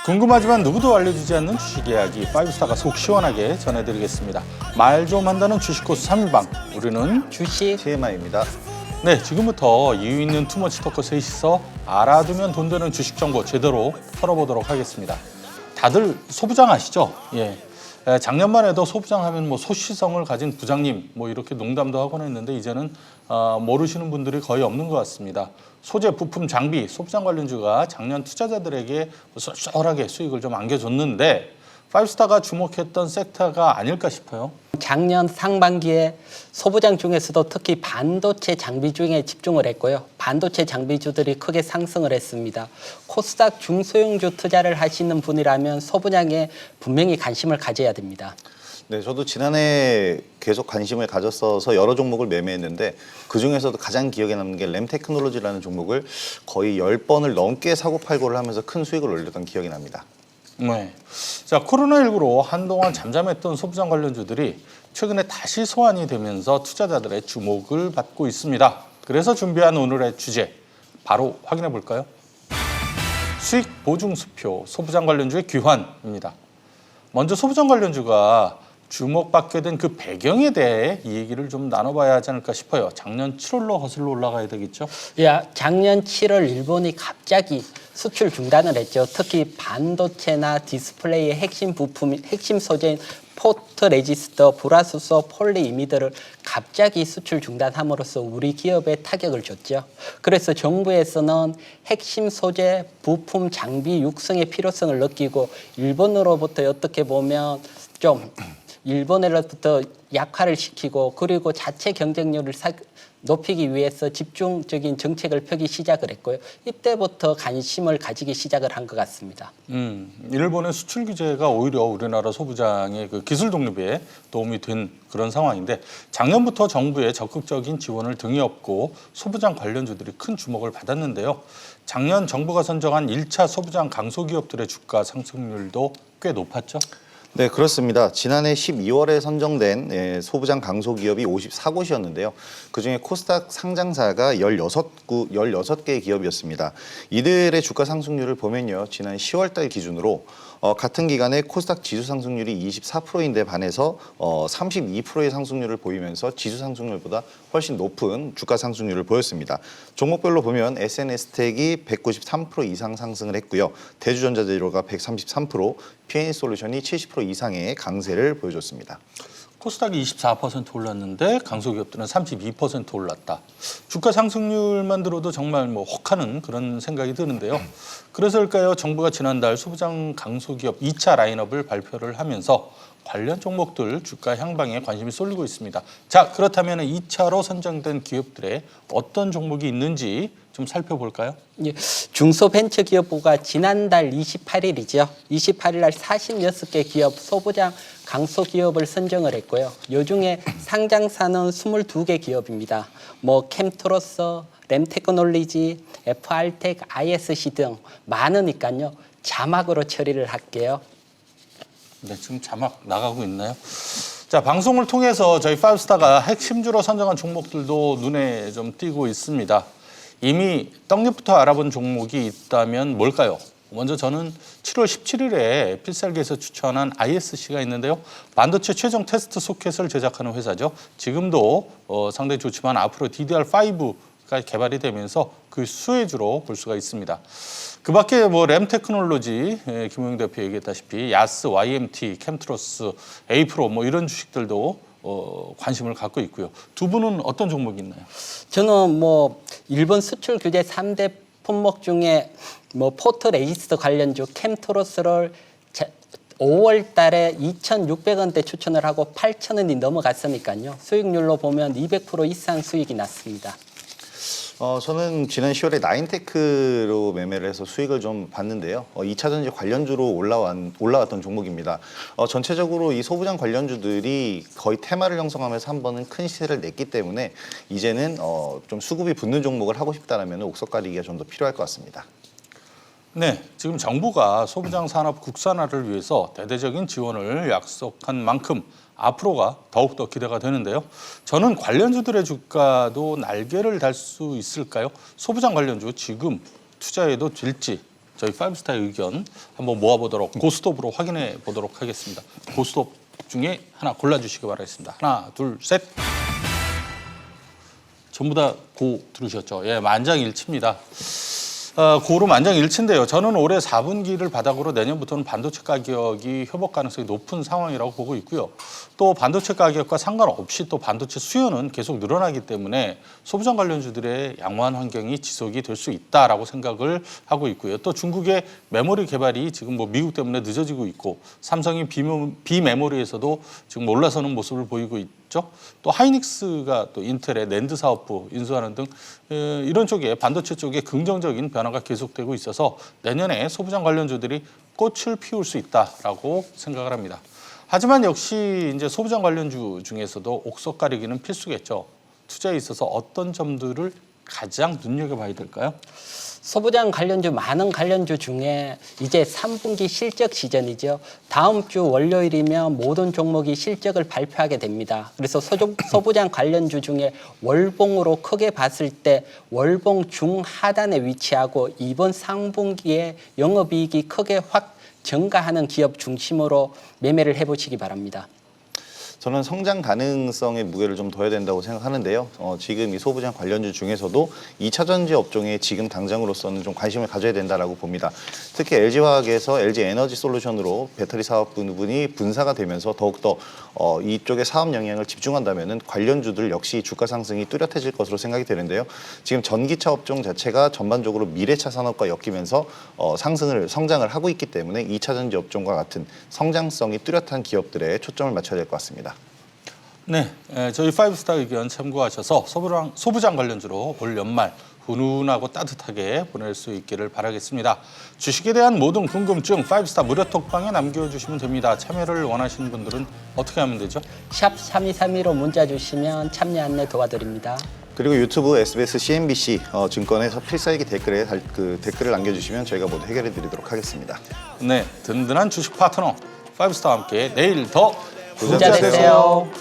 궁금하지만 누구도 알려주지 않는 주식 이야기 5스타가 속 시원하게 전해드리겠습니다. 말 좀 한다는 주식 코스 3인방, 우리는 주식 TMI입니다. 네, 지금부터 이유 있는 투머치 토크 셋이서 알아두면 돈 되는 주식 정보 제대로 털어보도록 하겠습니다. 다들 소부장 아시죠? 예. 작년만 해도 소부장 하면 뭐 소시성을 가진 부장님 뭐 이렇게 농담도 하곤 했는데 이제는 모르시는 분들이 거의 없는 것 같습니다. 소재, 부품, 장비, 소부장 관련주가 작년 투자자들에게 쏠쏠하게 수익을 좀 안겨줬는데 5스타가 주목했던 섹터가 아닐까 싶어요. 작년 상반기에 소부장 중에서도 특히 반도체 장비 중에 집중을 했고요. 반도체 장비주들이 크게 상승을 했습니다. 코스닥 중소형주 투자를 하시는 분이라면 소부장에 분명히 관심을 가져야 됩니다. 네, 저도 지난해 계속 관심을 가졌어서 여러 종목을 매매했는데 그중에서도 가장 기억에 남는 게 램테크놀로지라는 종목을 거의 10번을 넘게 사고 팔고를 하면서 큰 수익을 올렸던 기억이 납니다. 네. 자, 코로나19로 한동안 잠잠했던 소부장 관련주들이 최근에 다시 소환이 되면서 투자자들의 주목을 받고 있습니다. 그래서 준비한 오늘의 주제 바로 확인해 볼까요? 수익 보증 수표 소부장 관련주의 귀환입니다. 먼저 소부장 관련주가 주목받게 된 그 배경에 대해 이 얘기를 좀 나눠봐야 하지 않을까 싶어요. 작년 7월로 거슬러 올라가야 되겠죠? 작년 7월 일본이 갑자기 수출 중단을 했죠. 특히 반도체나 디스플레이의 핵심 부품, 핵심 소재인 포토레지스터, 불화수소, 폴리이미드를 갑자기 수출 중단함으로써 우리 기업에 타격을 줬죠. 그래서 정부에서는 핵심 소재, 부품, 장비 육성의 필요성을 느끼고 일본으로부터 어떻게 보면 좀 일본으로부터 약화를 시키고 그리고 자체 경쟁력을 높이기 위해서 집중적인 정책을 펴기 시작을 했고요. 이때부터 관심을 가지기 시작을 한 것 같습니다. 일본의 수출 규제가 오히려 우리나라 소부장의 그 기술 독립에 도움이 된 그런 상황인데 작년부터 정부의 적극적인 지원을 등에 업고 소부장 관련주들이 큰 주목을 받았는데요. 작년 정부가 선정한 1차 소부장 강소기업들의 주가 상승률도 꽤 높았죠. 네, 그렇습니다. 지난해 12월에 선정된 소부장 강소기업이 54곳이었는데요. 그중에 코스닥 상장사가 16개의 기업이었습니다. 이들의 주가 상승률을 보면요. 지난 10월 달 기준으로 같은 기간에 코스닥 지수 상승률이 24%인데 반해서 32%의 상승률을 보이면서 지수 상승률보다 훨씬 높은 주가 상승률을 보였습니다. 종목별로 보면 SNS텍이 193% 이상 상승을 했고요. 대주전자재료가 133%, PN솔루션이 70% 이상의 강세를 보여줬습니다. 코스닥이 24% 올랐는데 강소기업들은 32% 올랐다. 주가 상승률만 들어도 정말 뭐 혹하는 그런 생각이 드는데요. 그래서일까요? 정부가 지난달 소부장 강소기업 2차 라인업을 발표를 하면서 관련 종목들 주가 향방에 관심이 쏠리고 있습니다. 자, 그렇다면 2차로 선정된 기업들의 어떤 종목이 있는지 좀 살펴볼까요? 중소벤처기업부가 지난달 28일이죠. 28일 날 46개 기업 소부장 강소기업을 선정을 했고요. 요중에 상장사는 22개 기업입니다. 캠트로스, 램테크놀리지, FR텍, ISC 등 많으니까요. 자막으로 처리를 할게요. 네, 지금 자막 나가고 있나요? 자, 방송을 통해서 저희 5스타가 핵심주로 선정한 종목들도 눈에 좀 띄고 있습니다. 이미 떡잎부터 알아본 종목이 있다면 뭘까요? 먼저 저는 7월 17일에 필살기에서 추천한 ISC가 있는데요. 반도체 최종 테스트 소켓을 제작하는 회사죠. 지금도 상당히 좋지만 앞으로 DDR5가 개발이 되면서 그 수혜주로 볼 수가 있습니다. 그 밖에 램테크놀로지, 김용영 대표 얘기했다시피 야스, YMT, 캠트로스, 에이프로 이런 주식들도 관심을 갖고 있고요. 두 분은 어떤 종목이 있나요? 저는 일본 수출 규제 3대 품목 중에 포토레지스트 관련주 캠트로스를 5월 달에 2,600원대 추천을 하고 8,000원이 넘어갔으니까요. 수익률로 보면 200% 이상 수익이 났습니다. 저는 지난 10월에 나인테크로 매매를 해서 수익을 좀 봤는데요. 2차 전지 관련주로 올라왔던 종목입니다. 전체적으로 이 소부장 관련주들이 거의 테마를 형성하면서 한 번은 큰 시세를 냈기 때문에 이제는 좀 수급이 붙는 종목을 하고 싶다면 옥석 가리기가 좀 더 필요할 것 같습니다. 네, 지금 정부가 소부장 산업 국산화를 위해서 대대적인 지원을 약속한 만큼 앞으로가 더욱더 기대가 되는데요. 저는 관련주들의 주가도 날개를 달 수 있을까요? 소부장 관련주 지금 투자해도 될지 저희 5스타의 의견 한번 모아보도록 고스톱으로 확인해 보도록 하겠습니다. 고스톱 중에 하나 골라주시기 바라겠습니다. 하나, 둘, 셋. 전부 다 고 들으셨죠? 예, 만장일치입니다. 고로 만장일치인데요. 저는 올해 4분기를 바닥으로 내년부터는 반도체 가격이 회복 가능성이 높은 상황이라고 보고 있고요. 또 반도체 가격과 상관없이 또 반도체 수요는 계속 늘어나기 때문에 소부장 관련주들의 양호한 환경이 지속이 될 수 있다라고 생각을 하고 있고요. 또 중국의 메모리 개발이 지금 뭐 미국 때문에 늦어지고 있고 삼성이 비메모리에서도 지금 올라서는 모습을 보이고 있죠. 또 하이닉스가 또 인텔의 낸드 사업부 인수하는 등 이런 쪽에 반도체 쪽에 긍정적인 변화가 계속되고 있어서 내년에 소부장 관련주들이 꽃을 피울 수 있다라고 생각을 합니다. 하지만 역시 이제 소부장 관련주 중에서도 옥석 가리기는 필수겠죠. 투자에 있어서 어떤 점들을 가장 눈여겨봐야 될까요? 소부장 관련주 많은 관련주 중에 이제 3분기 실적 시즌이죠. 다음 주 월요일이면 모든 종목이 실적을 발표하게 됩니다. 그래서 소부장 관련주 중에 월봉으로 크게 봤을 때 월봉 중하단에 위치하고 이번 상분기에 영업이익이 크게 확 증가하는 기업 중심으로 매매를 해보시기 바랍니다. 저는 성장 가능성에 무게를 좀 둬야 된다고 생각하는데요. 지금 이 소부장 관련주 중에서도 2차 전지 업종에 지금 당장으로서는 좀 관심을 가져야 된다라고 봅니다. 특히 LG화학에서 LG 에너지 솔루션으로 배터리 사업 부분이 분사가 되면서 더욱더 이쪽에 사업 영향을 집중한다면은 관련주들 역시 주가 상승이 뚜렷해질 것으로 생각이 되는데요. 지금 전기차 업종 자체가 전반적으로 미래차 산업과 엮이면서 성장을 하고 있기 때문에 2차 전지 업종과 같은 성장성이 뚜렷한 기업들에 초점을 맞춰야 될 것 같습니다. 네, 저희 5스타 의견 참고하셔서 소부장 관련주로 올 연말 훈훈하고 따뜻하게 보낼 수 있기를 바라겠습니다. 주식에 대한 모든 궁금증 5스타 무료 톡방에 남겨주시면 됩니다. 참여를 원하시는 분들은 어떻게 하면 되죠? 샵 3232로 문자 주시면 참여 안내 도와드립니다. 그리고 유튜브 SBS CNBC 증권에서 필살기 댓글에 댓글을 남겨주시면 저희가 모두 해결해 드리도록 하겠습니다. 네, 든든한 주식 파트너 5스타와 함께 내일 더 부자 되세요.